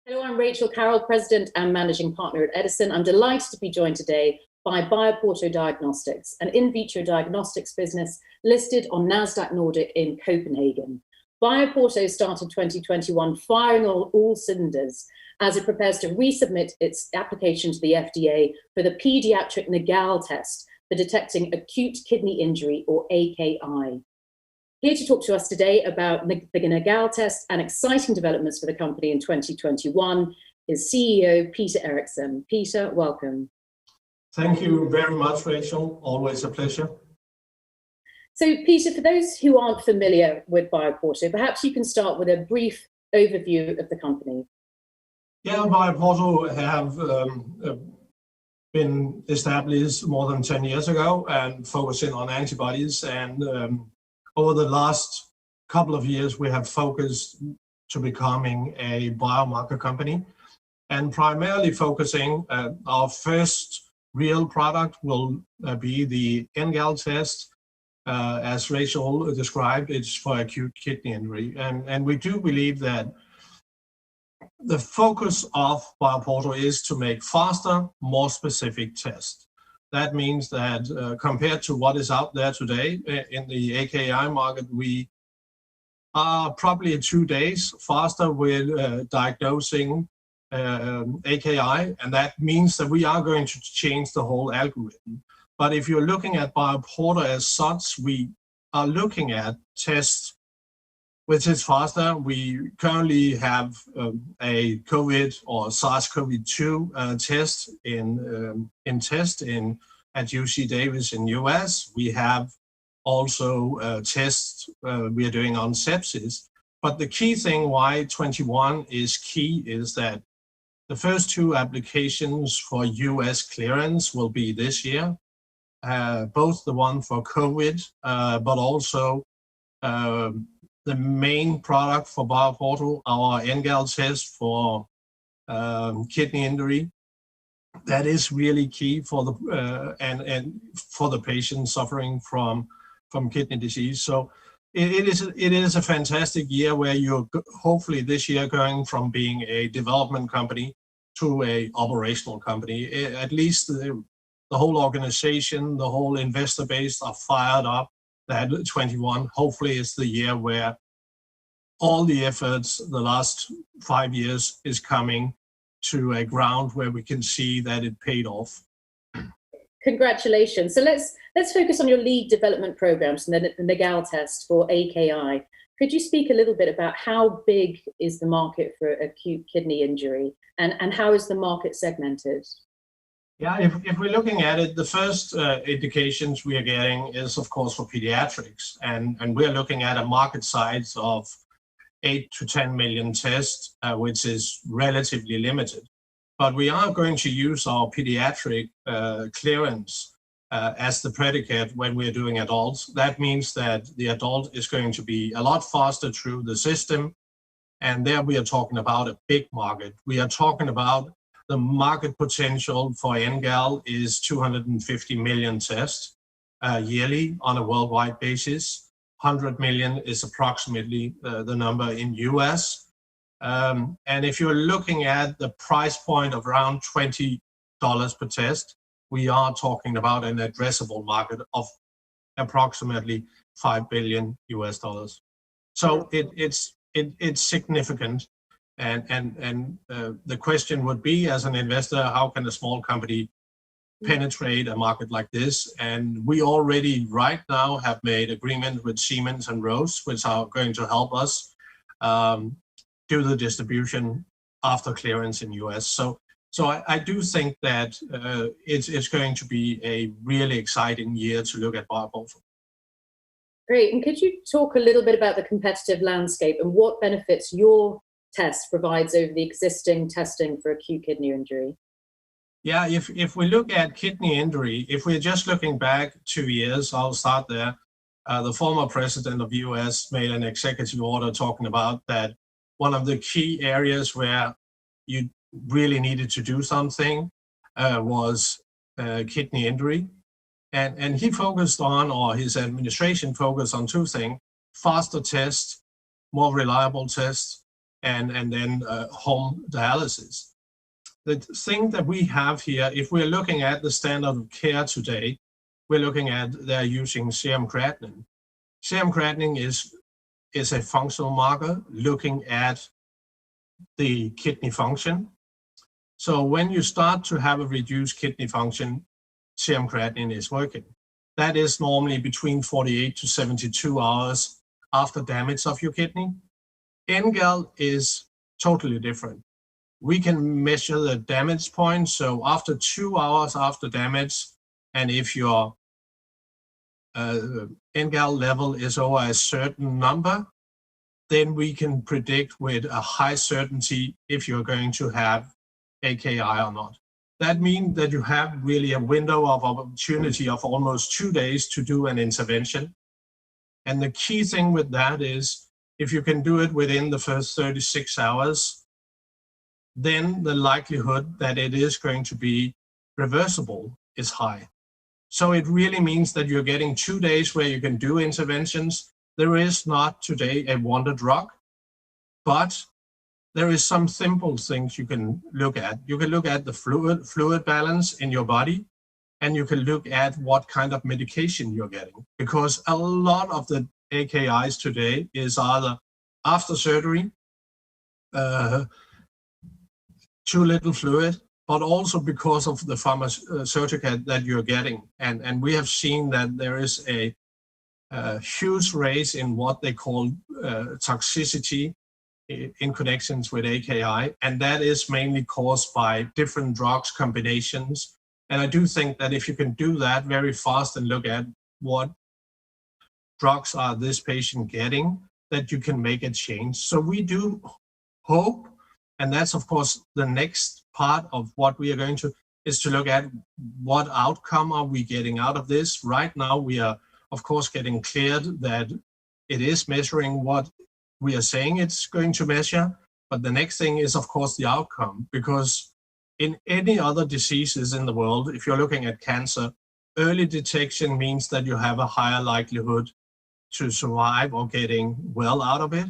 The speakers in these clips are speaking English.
Hello, I'm Rachel Carroll, President and Managing Partner at Eriksen. I'm delighted to be joined today by BioPorto Diagnostics, an in vitro diagnostics business listed on NASDAQ Nordic in Copenhagen. BioPorto started 2021 firing on all cylinders as it prepares to resubmit its application to the FDA for the pediatric NGAL test for detecting acute kidney injury, or AKI. Here to talk to us today about the NGAL test and exciting developments for the company in 2021 is CEO Peter Eriksen. Peter, welcome. Thank you very much, Rachel. Always a pleasure. So, Peter, for those who aren't familiar with BioPorto, perhaps you can start with a brief overview of the company. Yeah, BioPorto have been established more than 10 years ago and focusing on antibodies. And over the last couple of years, we have focused to becoming a biomarker company and primarily focusing our first real product will be the NGAL test. As Rachel described, it's for acute kidney injury. And we do believe that the focus of BioPorto is to make faster, more specific tests. That means that compared to what is out there today in the AKI market, we are probably 2 days faster with diagnosing AKI, and that means that we are going to change the whole algorithm. But if you're looking at BioPorto as such, we are looking at tests which is faster. We currently have a COVID or SARS-CoV-2 test at UC Davis in US. We have also tests we are doing on sepsis. But the key thing why 21 is key is that the first 2 applications for US clearance will be this year. Both the one for COVID, but also the main product for BioPorto, our NGAL test for kidney injury. That is really key for the and for the patients suffering from kidney disease. So it is a fantastic year where you're hopefully this year going from being a development company to a operational company. At least the whole organization, the whole investor base are fired up that 21 hopefully is the year where all the efforts the last 5 years is coming to a ground where we can see that it paid off. Congratulations. So let's focus on your lead development programs and the NGAL test for AKI. Could you speak a little bit about how big is the market for acute kidney injury and how is the market segmented? Yeah, if we're looking at it, the first indications we are getting is, of course, for pediatrics. And we're looking at a market size of 8 to 10 million tests, which is relatively limited. But we are going to use our pediatric clearance as the predicate when we're doing adults. That means that the adult is going to be a lot faster through the system. And there we are talking about a big market. We are talking about the market potential for NGAL is 250 million tests yearly on a worldwide basis. 100 million is approximately the number in US. And if you're looking at the price point of around $20 per test, we are talking about an addressable market of approximately $5 billion US. So it's significant. And the question would be, as an investor, how can a small company penetrate a market like this? And we already right now have made agreement with Siemens and Roche, which are going to help us do the distribution after clearance in US. So I do think that it's going to be a really exciting year to look at BioPorto. Great. And could you talk a little bit about the competitive landscape and what benefits your test provides over the existing testing for acute kidney injury? Yeah, if we look at kidney injury, if we're just looking back 2 years, I'll start there. The former president of the US made an executive order talking about that one of the key areas where you really needed to do something was kidney injury. And he focused on, or his administration focused on 2 things: faster tests, more reliable tests, and then home dialysis. The thing that we have here, if we're looking at the standard of care today, we're looking at they're using serum creatinine. Serum creatinine is a functional marker looking at the kidney function. So when you start to have a reduced kidney function, serum creatinine is working. That is normally between 48 to 72 hours after damage of your kidney. NGAL is totally different. We can measure the damage point. So after 2 hours after damage, and if your NGAL level is over a certain number, then we can predict with a high certainty if you're going to have AKI or not. That means that you have really a window of opportunity of almost 2 days to do an intervention. And the key thing with that is if you can do it within the first 36 hours, then the likelihood that it is going to be reversible is high. So it really means that you're getting 2 days where you can do interventions. There is not today a wonder drug, but there is some simple things you can look at. You can look at the fluid balance in your body, and you can look at what kind of medication you're getting. Because a lot of the AKIs today is either after surgery, too little fluid, but also because of the pharmaceutical that you're getting. And we have seen that there is a huge raise in what they call toxicity in connections with AKI, and that is mainly caused by different drugs combinations. And I do think that if you can do that very fast and look at what drugs are this patient getting, that you can make a change. So we do hope, and that's of course the next part of what we are going to, is to look at what outcome are we getting out of this. Right now we are of course getting cleared that it is measuring what we are saying it's going to measure, but the next thing is of course the outcome, because in any other diseases in the world, if you're looking at cancer, early detection means that you have a higher likelihood to survive or getting well out of it.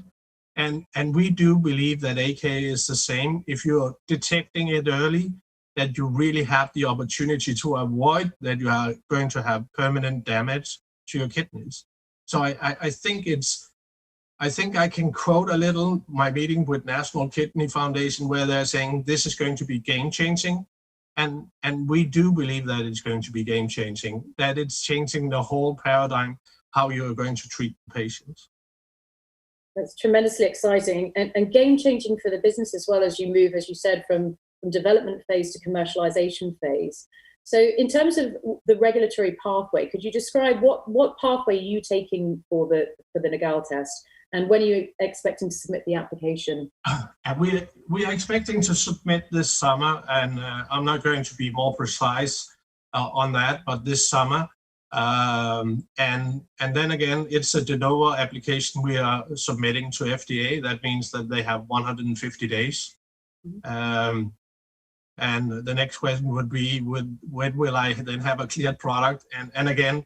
And we do believe that AKI is the same. If you're detecting it early, that you really have the opportunity to avoid that you are going to have permanent damage to your kidneys. So I think I can quote a little my meeting with National Kidney Foundation where they're saying this is going to be game-changing. And we do believe that it's going to be game-changing, that it's changing the whole paradigm, how you're going to treat patients. That's tremendously exciting and game-changing for the business as well, as you move, as you said, from development phase to commercialization phase. So in terms of the regulatory pathway, could you describe what pathway are you taking for the NGAL test? And when are you expecting to submit the application? We are expecting to submit this summer, and I'm not going to be more precise on that, but this summer. And then again, it's a de novo application we are submitting to FDA. That means that they have 150 days. And the next question would be, when will I then have a cleared product? And again,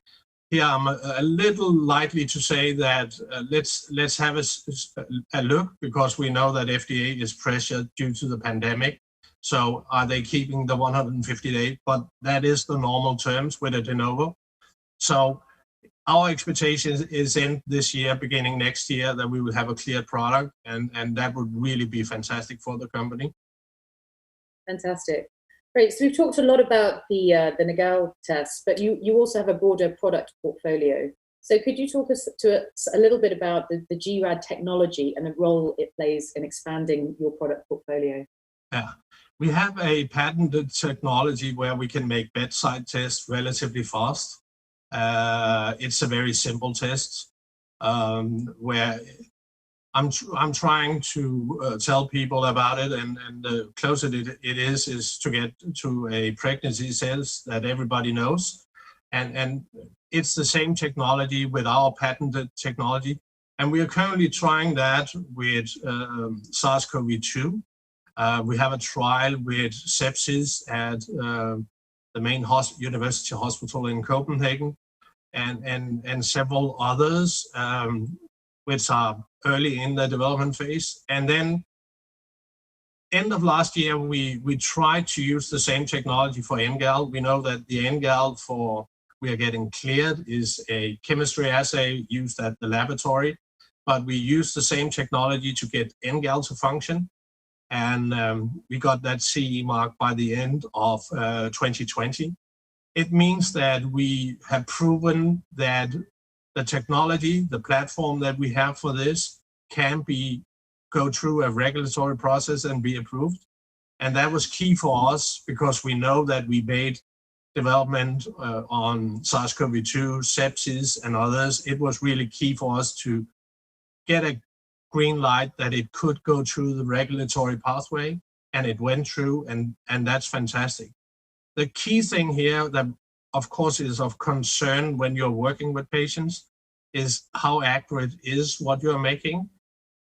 here I'm a little likely to say that let's have a look, because we know that FDA is pressured due to the pandemic. So are they keeping the 150 days? But that is the normal terms with a de novo. So our expectation is in this year, beginning next year, that we will have a cleared product, and that would really be fantastic for the company. Fantastic. Great. So we've talked a lot about the NGAL test, but you also have a broader product portfolio. So could you talk to us a little bit about the gRAD technology and the role it plays in expanding your product portfolio? Yeah, we have a patented technology where we can make bedside tests relatively fast. It's a very simple test where I'm trying to tell people about it, and the closer it is to get to a pregnancy test that everybody knows. And it's the same technology with our patented technology. And we are currently trying that with SARS-CoV-2. We have a trial with sepsis at the main university hospital in Copenhagen, and several others which are early in the development phase. And then end of last year, we tried to use the same technology for NGAL. We know that the NGAL we are getting cleared is a chemistry assay used at the laboratory, but we used the same technology to get NGAL to function. And we got that CE mark by the end of 2020. It means that we have proven that the technology, the platform that we have for this can go through a regulatory process and be approved. And that was key for us because we know that we made development on SARS-CoV-2, sepsis, and others. It was really key for us to get a green light that it could go through the regulatory pathway, and it went through, and that's fantastic. The key thing here that, of course, is of concern when you're working with patients is how accurate is what you're making.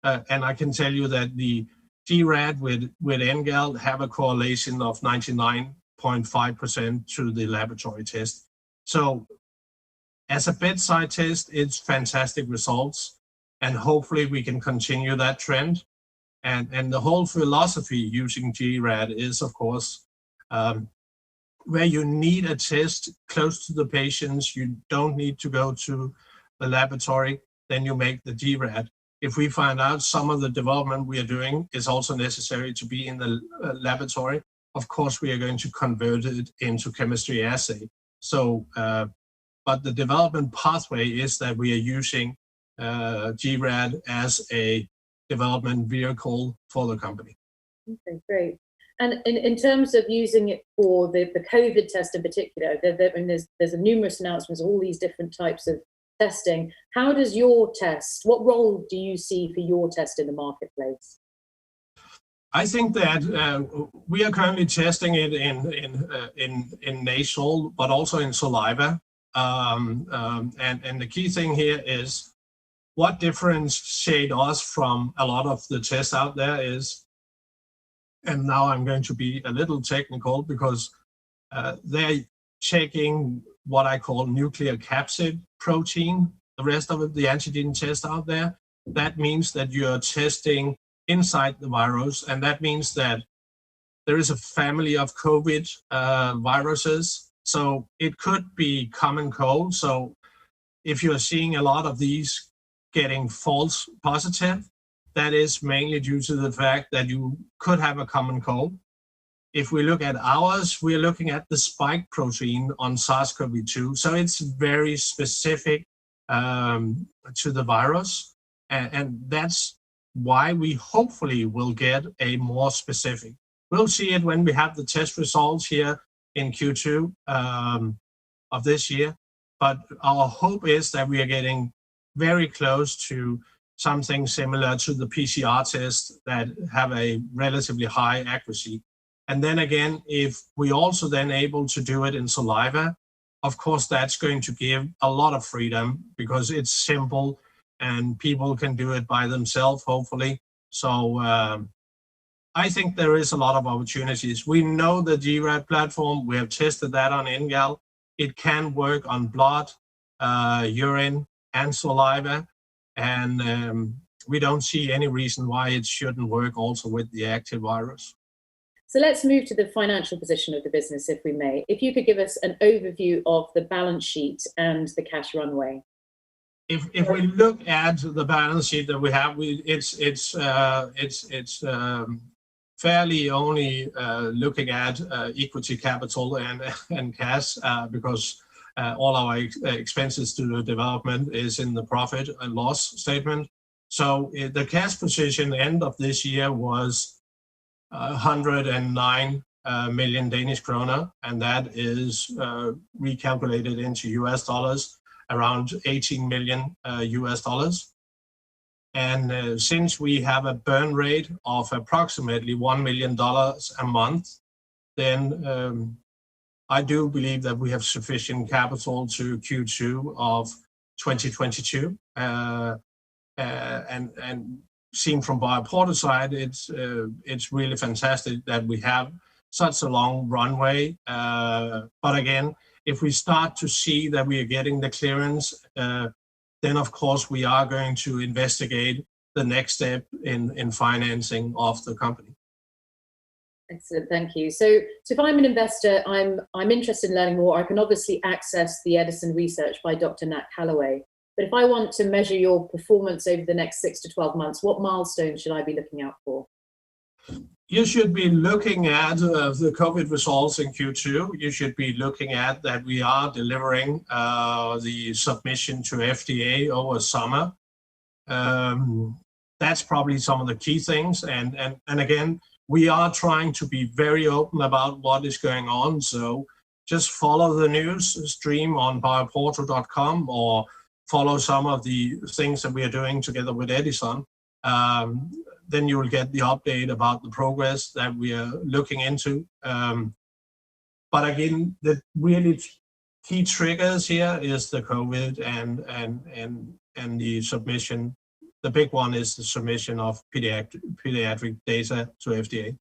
And I can tell you that the gRAD with NGAL have a correlation of 99.5% to the laboratory test. So as a bedside test, it's fantastic results. And hopefully we can continue that trend. And the whole philosophy using gRAD is, of course, where you need a test close to the patients, you don't need to go to the laboratory, then you make the gRAD. If we find out some of the development we are doing is also necessary to be in the laboratory, of course, we are going to convert it into chemistry assay. So, but the development pathway is that we are using gRAD as a development vehicle for the company. Okay, great. And in terms of using it for the COVID test in particular, there's numerous announcements of all these different types of testing. How does your test, what role do you see for your test in the marketplace? I think that we are currently testing it in nasal, but also in saliva. And the key thing here is what differentiates us from a lot of the tests out there is, and now I'm going to be a little technical because they're checking what I call nuclear capsid protein. The rest of it, the antigen test out there, that means that you're testing inside the virus, and that means that there is a family of COVID viruses. So it could be common cold. So if you're seeing a lot of these getting false positive, that is mainly due to the fact that you could have a common cold. If we look at ours, we're looking at the spike protein on SARS-CoV-2. So it's very specific to the virus. And that's why we hopefully will get a more specific. We'll see it when we have the test results here in Q2 of this year. But our hope is that we are getting very close to something similar to the PCR test that have a relatively high accuracy. And then again, if we also then able to do it in saliva, of course, that's going to give a lot of freedom because it's simple and people can do it by themselves, hopefully. So I think there is a lot of opportunities. We know the gRAD platform, we have tested that on NGAL. It can work on blood, urine, and saliva. And we don't see any reason why it shouldn't work also with the active virus. So let's move to the financial position of the business, if we may. If you could give us an overview of the balance sheet and the cash runway. If we look at the balance sheet that we have, it's fairly only looking at equity capital and cash because all our expenses to the development is in the profit and loss statement. So the cash position end of this year was 109 million Danish kroner, and that is recalculated into US dollars, around 18 million US dollars. And since we have a burn rate of approximately $1 million a month, then I do believe that we have sufficient capital to Q2 of 2022. And seen from BioPorto side, it's really fantastic that we have such a long runway. But again, if we start to see that we are getting the clearance, then of course we are going to investigate the next step in financing of the company. Excellent, thank you. So if I'm an investor, I'm interested in learning more, I can obviously access the Eriksen research by Dr. Nat Callaway. But if I want to measure your performance over the next 6 to 12 months, what milestones should I be looking out for? You should be looking at the COVID results in Q2. You should be looking at that we are delivering the submission to FDA over summer. That's probably some of the key things. And again, we are trying to be very open about what is going on. So just follow the news stream on bioporto.com or follow some of the things that we are doing together with Eriksen. Then you will get the update about the progress that we are looking into. But again, the really key triggers here is the COVID and the submission. The big one is the submission of pediatric data to FDA.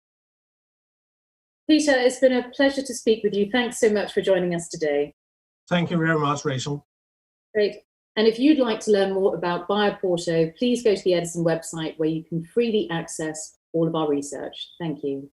Peter, it's been a pleasure to speak with you. Thanks so much for joining us today. Thank you very much, Rachel. Great. And if you'd like to learn more about BioPorto, please go to the Eriksen website where you can freely access all of our research. Thank you.